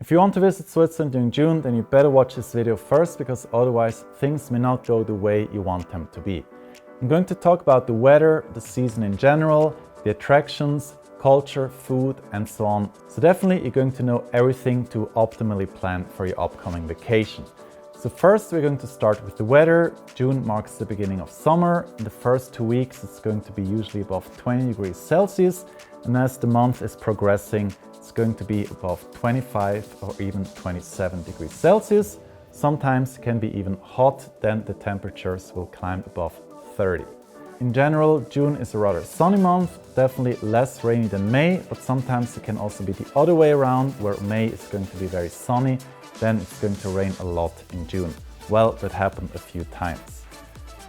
If you want to visit Switzerland during June, then you better watch this video first, because otherwise things may not go the way you want them to be. I'm going to talk about the weather, the season in general, the attractions, culture, food, and so on. So definitely you're going to know everything to optimally plan for your upcoming vacation. So first we're going to start with the weather. June marks the beginning of summer. In the first 2 weeks it's going to be usually above 20 degrees Celsius, and as the month is progressing it's going to be above 25 or even 27 degrees Celsius. Sometimes it can be even hot, then the temperatures will climb above 30. In general, June is a rather sunny month, definitely less rainy than May, but sometimes it can also be the other way around, where May is going to be very sunny, then it's going to rain a lot in June. Well, that happened a few times.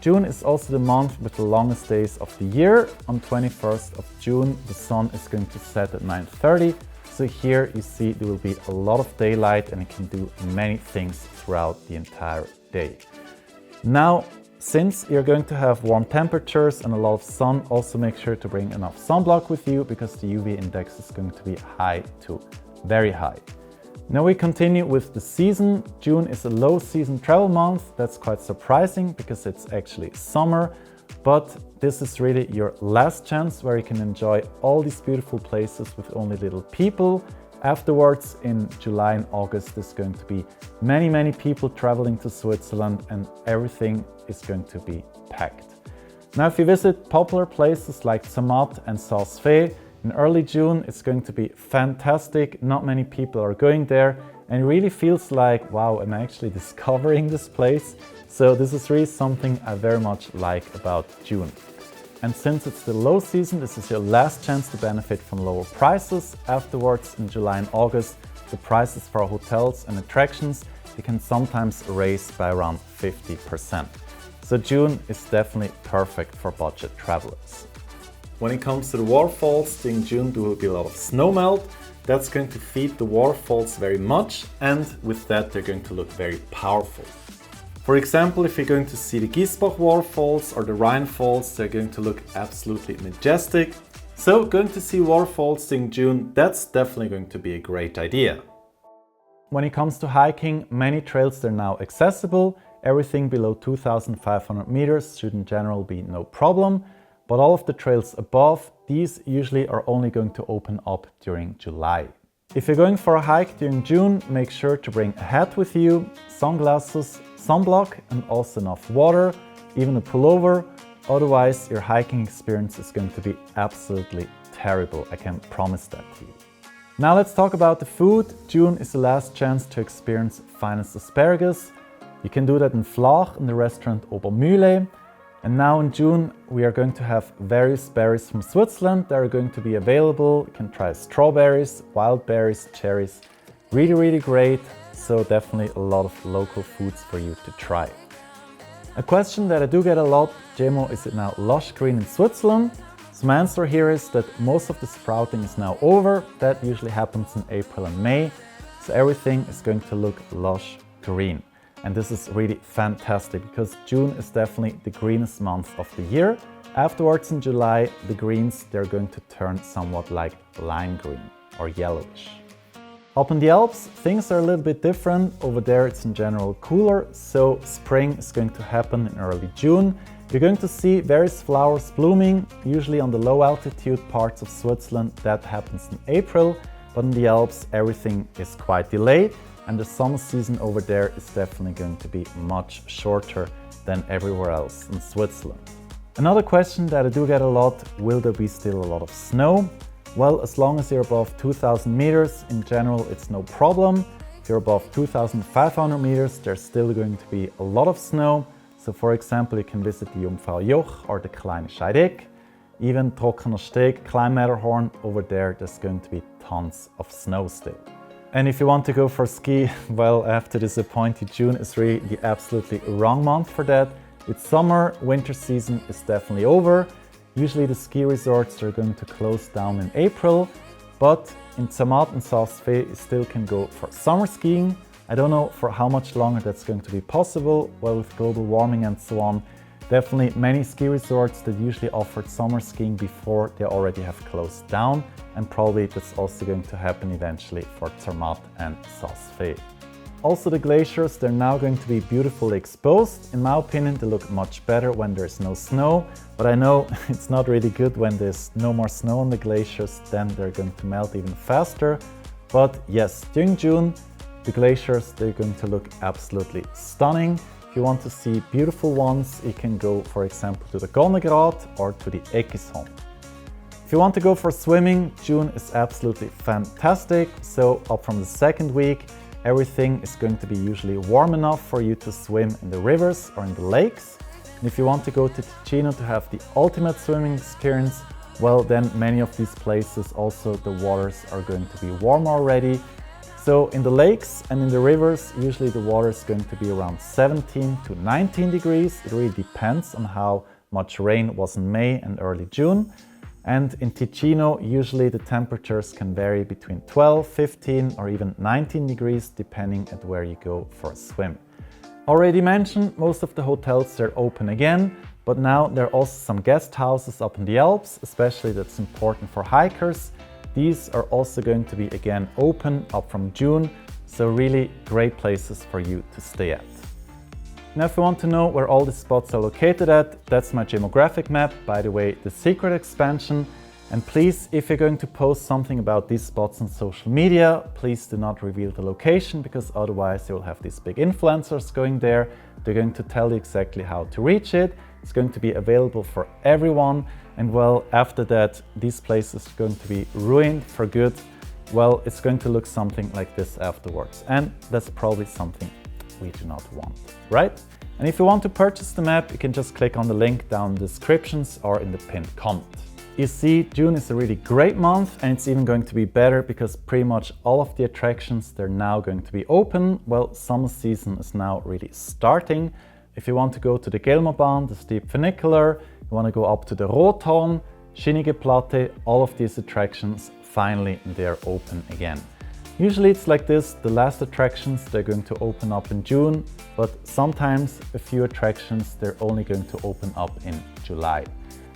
June is also the month with the longest days of the year. On 21st of June, the sun is going to set at 9:30. So here you see there will be a lot of daylight and you can do many things throughout the entire day. Now, since you're going to have warm temperatures and a lot of sun, also make sure to bring enough sunblock with you, because the UV index is going to be high to very high. Now we continue with the season. June is a low season travel month. That's quite surprising because it's actually summer, but this is really your last chance where you can enjoy all these beautiful places with only little people. Afterwards, in July and August, there's going to be many people traveling to Switzerland and everything is going to be packed. Now, if you visit popular places like Zermatt and Saas-Fee in early June, it's going to be fantastic. Not many people are going there and it really feels like, wow, I'm actually discovering this place. So this is really something I very much like about June. And since it's the low season, this is your last chance to benefit from lower prices. Afterwards, in July and August, the prices for hotels and attractions, they can sometimes raise by around 50%. So June is definitely perfect for budget travelers. When it comes to the waterfalls, during June there will be a lot of snow melt. That's going to feed the waterfalls very much, and with that they're going to look very powerful. For example, if you're going to see the Giesbach waterfalls or the Rhine falls, they're going to look absolutely majestic. So going to see waterfalls in June, that's definitely going to be a great idea. When it comes to hiking, many trails are now accessible. Everything below 2,500 meters should in general be no problem. But all of the trails above, these usually are only going to open up during July. If you're going for a hike during June, make sure to bring a hat with you, sunglasses, sunblock, and also enough water, even a pullover. Otherwise, your hiking experience is going to be absolutely terrible. I can promise that to you. Now let's talk about the food. June is the last chance to experience finest asparagus. You can do that in Flach in the restaurant Obermühle. And now in June, we are going to have various berries from Switzerland that are going to be available. You can try strawberries, wild berries, cherries. Really great. So definitely a lot of local foods for you to try. A question that I do get a lot, Jemo, is it now lush green in Switzerland? So my answer here is that most of the sprouting is now over. That usually happens in April and May. So everything is going to look lush green. And this is really fantastic because June is definitely the greenest month of the year. Afterwards in July, the greens, they're going to turn somewhat like lime green or yellowish. Up in the Alps, things are a little bit different. Over there it's in general cooler, so spring is going to happen in early June. You're going to see various flowers blooming, usually on the low altitude parts of Switzerland. That happens in April, but in the Alps everything is quite delayed. And the summer season over there is definitely going to be much shorter than everywhere else in Switzerland. Another question that I do get a lot, will there be still a lot of snow? Well, as long as you're above 2,000 meters, in general it's no problem. If you're above 2,500 meters, there's still going to be a lot of snow. So for example, you can visit the Jungfraujoch or the Kleine Scheidegg. Even Trockener Steg, Kleinmatterhorn, over there's going to be tons of snow still. And if you want to go for ski, well, I have to disappoint you, June is really the absolutely wrong month for that. It's summer, winter season is definitely over. Usually the ski resorts are going to close down in April, but in Zermatt and Saas-Fee you still can go for summer skiing. I don't know for how much longer that's going to be possible. Well, with global warming and so on, Definitely many ski resorts that usually offered summer skiing before, they already have closed down, and probably that's also going to happen eventually for Zermatt and Saas-Fee. Also the glaciers, they're now going to be beautifully exposed. In my opinion, they look much better when there's no snow, but I know it's not really good when there's no more snow on the glaciers, then they're going to melt even faster. But yes, during June, the glaciers, they're going to look absolutely stunning. If you want to see beautiful ones, you can go, for example, to the Golnegrad or to the Eckisholm. If you want to go for swimming, June is absolutely fantastic. So up from the second week, everything is going to be usually warm enough for you to swim in the rivers or in the lakes. And if you want to go to Ticino to have the ultimate swimming experience, well, then many of these places also the waters are going to be warm already. So in the lakes and in the rivers, usually the water is going to be around 17 to 19 degrees. It really depends on how much rain was in May and early June. And in Ticino, usually the temperatures can vary between 12, 15 or even 19 degrees, depending at where you go for a swim. Already mentioned, most of the hotels are open again, but now there are also some guest houses up in the Alps, especially that's important for hikers. These are also going to be again open up from June, so really great places for you to stay at. Now if you want to know where all the spots are located at, that's my geographic map, by the way, the secret expansion. And please, if you're going to post something about these spots on social media, please do not reveal the location, because otherwise you'll have these big influencers going there. They're going to tell you exactly how to reach it. It's going to be available for everyone. And well, after that, these places are going to be ruined for good. Well, it's going to look something like this afterwards. And that's probably something we do not want, right? And if you want to purchase the map, you can just click on the link down in the descriptions or in the pinned comment. You see, June is a really great month, and it's even going to be better because pretty much all of the attractions, they're now going to be open. Well, summer season is now really starting. If you want to go to the Gelmerbahn, the steep funicular, you want to go up to the Rothorn, Schienige Platte, all of these attractions, finally they're open again. Usually it's like this, the last attractions, they're going to open up in June, but sometimes a few attractions, they're only going to open up in July.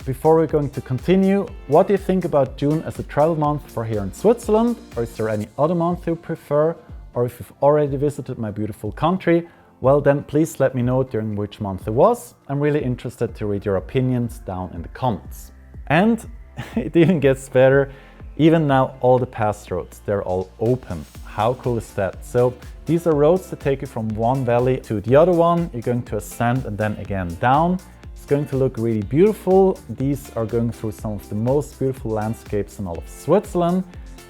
Before we're going to continue, what do you think about June as a travel month for here in Switzerland? Or is there any other month you prefer? Or if you've already visited my beautiful country, well then please let me know during which month it was. I'm really interested to read your opinions down in the comments. And it even gets better. Even now all the pass roads, they're all open. How cool is that? So these are roads that take you from one valley to the other one. You're going to ascend and then again down. It's going to look really beautiful. These are going through some of the most beautiful landscapes in all of Switzerland.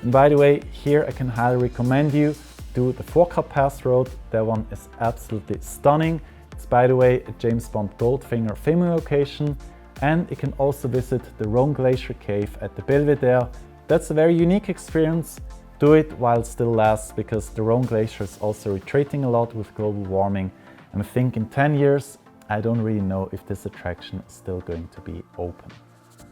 And by the way, here I can highly recommend you do the Forca Pass Road. That one is absolutely stunning. It's, by the way, a James Bond Goldfinger filming location. And you can also visit the Rhone Glacier Cave at the Belvedere. That's a very unique experience. Do it while it still lasts, because the Rhone Glacier is also retreating a lot with global warming. And I think in 10 years, I don't really know if this attraction is still going to be open.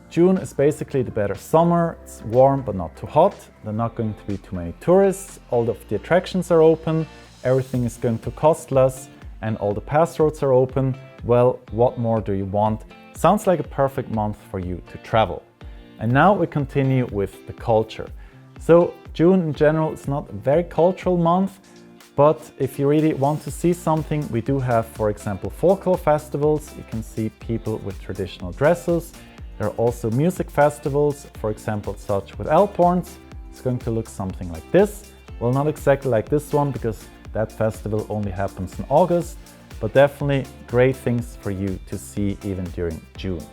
June is basically the better summer. It's warm but not too hot. There are not going to be too many tourists. All of the attractions are open. Everything is going to cost less and all the pass roads are open. Well, what more do you want? Sounds like a perfect month for you to travel. And now we continue with the culture. So June in general is not a very cultural month, but if you really want to see something, we do have, for example, folklore festivals. You can see people with traditional dresses. There are also music festivals, for example, such with Alp horns. It's going to look something like this. Well, not exactly like this one, because that festival only happens in August, but definitely great things for you to see even during June.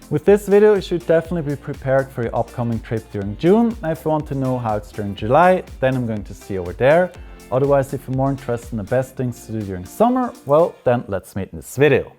With this video, you should definitely be prepared for your upcoming trip during June. Now, if you want to know how it's during July, then I'm going to see you over there. Otherwise, if you're more interested in the best things to do during summer, well, then let's meet in this video.